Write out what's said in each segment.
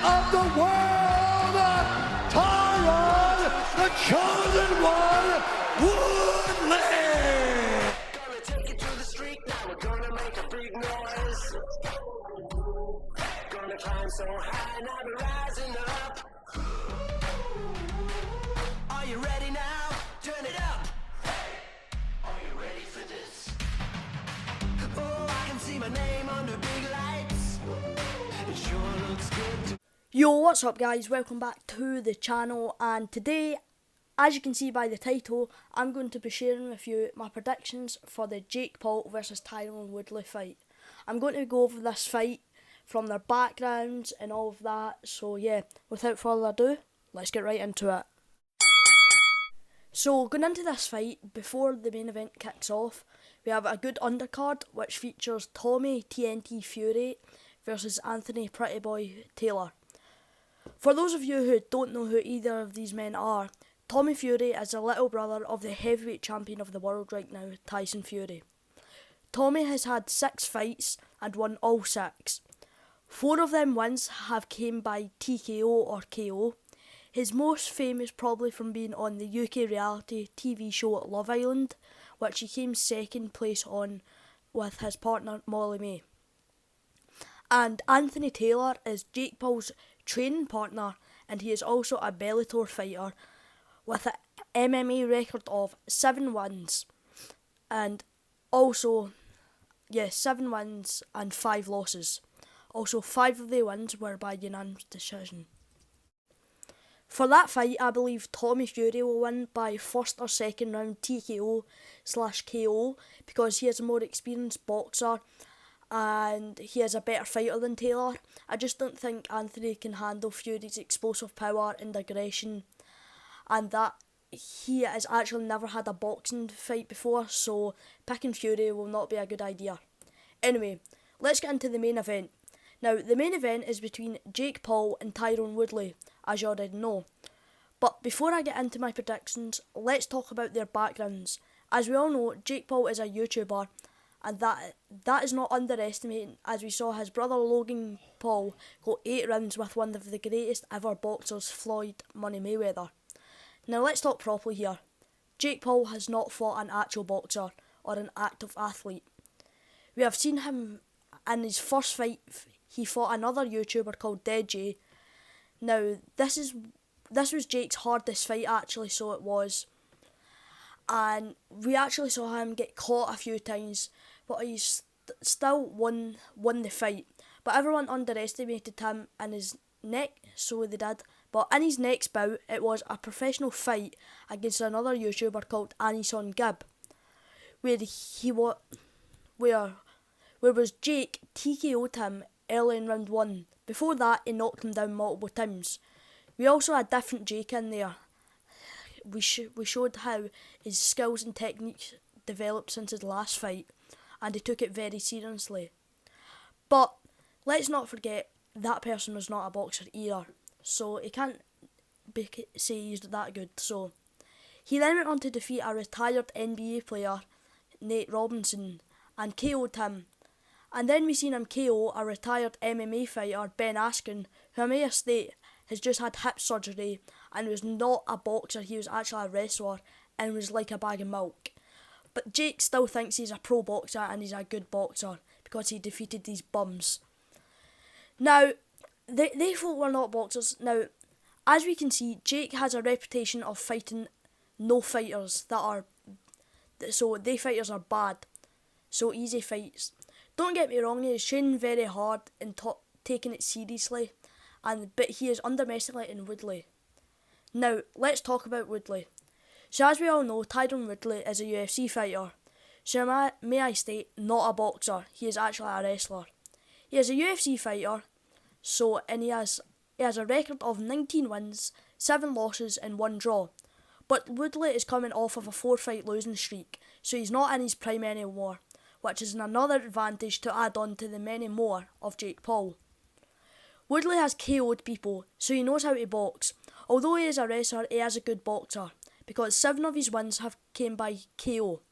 of the world, Tyron, the chosen one, Woodley. Gonna take it to the street, now we're gonna make a big noise. Gonna climb so high, now we're rising up. Are you ready now? Turn it up. Hey, are you ready for this? Oh, I can see my name under big lights. It sure looks good to Yo, what's up guys, welcome back to the channel, and today, as you can see by the title, I'm going to be sharing with you my predictions for the Jake Paul versus Tyron Woodley fight. I'm going to go over this fight from their backgrounds and all of that, so yeah, without further ado, let's get right into it. So, going into this fight, before the main event kicks off, we have a good undercard which features Tommy TNT Fury versus Anthony Pretty Boy Taylor. For those of you who don't know who either of these men are, Tommy Fury is the little brother of the heavyweight champion of the world right now, Tyson Fury. Tommy has had 6 fights and won all 6. 4 of them wins have came by TKO or KO. His most famous probably from being on the UK reality TV show Love Island, which he came second place on with his partner Molly May. And Anthony Taylor is Jake Paul's training partner, and he is also a Bellator fighter with an MMA record of 7 wins and also 7 wins and 5 losses. Also 5 of the wins were by unanimous decision. For that fight, I believe Tommy Fury will win by first or second round TKO/KO because he is a more experienced boxer and he is a better fighter than Taylor. I just don't think Anthony can handle Fury's explosive power and aggression, and that he has actually never had a boxing fight before, so picking Fury will not be a good idea. Anyway, let's get into the main event. Now, the main event is between Jake Paul and Tyron Woodley, as you already know. But before I get into my predictions, let's talk about their backgrounds. As we all know, Jake Paul is a YouTuber, and that is not underestimating, as we saw his brother Logan Paul go 8 rounds with one of the greatest ever boxers, Floyd Money Mayweather. Now let's talk properly here. Jake Paul has not fought an actual boxer or an active athlete. We have seen him in his first fight. He fought another YouTuber called Dead J. Now this was Jake's hardest fight actually, so it was. And we actually saw him get caught a few times, but he still won the fight. But everyone underestimated him in his neck, so they did. But in his next bout, it was a professional fight against another YouTuber called Anison Gibb, where was Jake TKO'd him early in round 1. Before that, he knocked him down multiple times. We also had different Jake in there. We showed how his skills and techniques developed since his last fight, and he took it very seriously. But let's not forget, that person was not a boxer either, so he can't say he's that good. So he then went on to defeat a retired NBA player, Nate Robinson, and KO'd him. And then we seen him KO a retired MMA fighter, Ben Askren, who I may state has just had hip surgery and was not a boxer, he was actually a wrestler and was like a bag of milk. But Jake still thinks he's a pro boxer and he's a good boxer because he defeated these bums. Now, they thought were not boxers. Now, as we can see, Jake has a reputation of fighting no fighters so they fighters are bad, so easy fights. Don't get me wrong, he is training very hard and taking it seriously, but he is underestimating Woodley. Now, let's talk about Woodley. So as we all know, Tyron Woodley is a UFC fighter. So may I state, not a boxer, he is actually a wrestler. He is a UFC fighter, and he has a record of 19 wins, 7 losses and 1 draw. But Woodley is coming off of a 4-fight losing streak, so he's not in his prime anymore, which is another advantage to add on to the many more of Jake Paul. Woodley has KO'd people, so he knows how to box. Although he is a wrestler, he is a good boxer, because 7 of his wins have came by KO.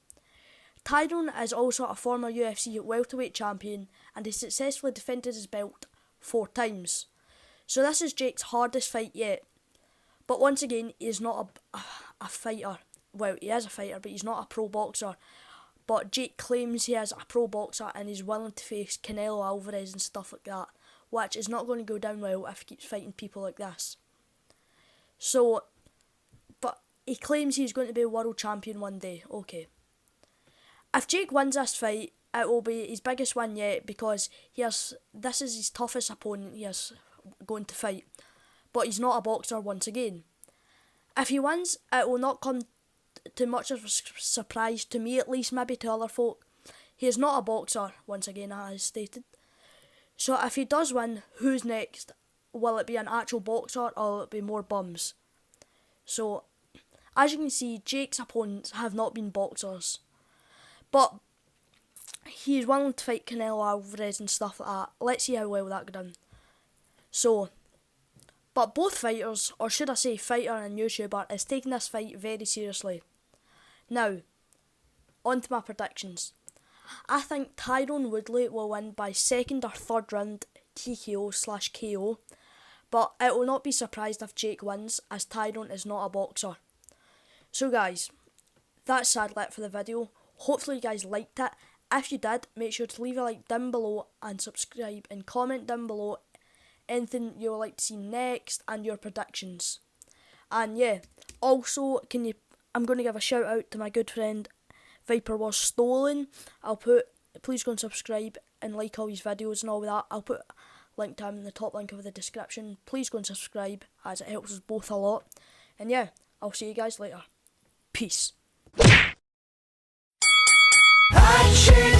Tyron is also a former UFC welterweight champion, and he successfully defended his belt 4 times. So this is Jake's hardest fight yet. But once again, he's not a fighter. Well, he is a fighter, but he's not a pro boxer. But Jake claims he is a pro boxer and he's willing to face Canelo Alvarez and stuff like that, which is not going to go down well if he keeps fighting people like this. So, but he claims he's going to be a world champion one day. Okay. If Jake wins this fight, it will be his biggest win yet because this is his toughest opponent he is going to fight. But he's not a boxer once again. If he wins, it will not come to much of a surprise, to me at least, maybe to other folk. He is not a boxer, once again, as stated. So if he does win, who's next? Will it be an actual boxer or will it be more bums? So, as you can see, Jake's opponents have not been boxers. But he's willing to fight Canelo Alvarez and stuff like that. Let's see how well that goes down. So, but both fighters, or should I say fighter and YouTuber, is taking this fight very seriously. Now, on to my predictions. I think Tyron Woodley will win by second or third round TKO/KO, but it will not be surprised if Jake wins, as Tyron is not a boxer. So guys, that's sadly it for the video. Hopefully you guys liked it. If you did, make sure to leave a like down below and subscribe and comment down below anything you would like to see next and your predictions. And yeah, also I'm going to give a shout out to my good friend Viper Was Stolen. Please go and subscribe and like all his videos and all that. I'll put a link to him in the top link of the description. Please go and subscribe as it helps us both a lot. And yeah, I'll see you guys later. Peace. I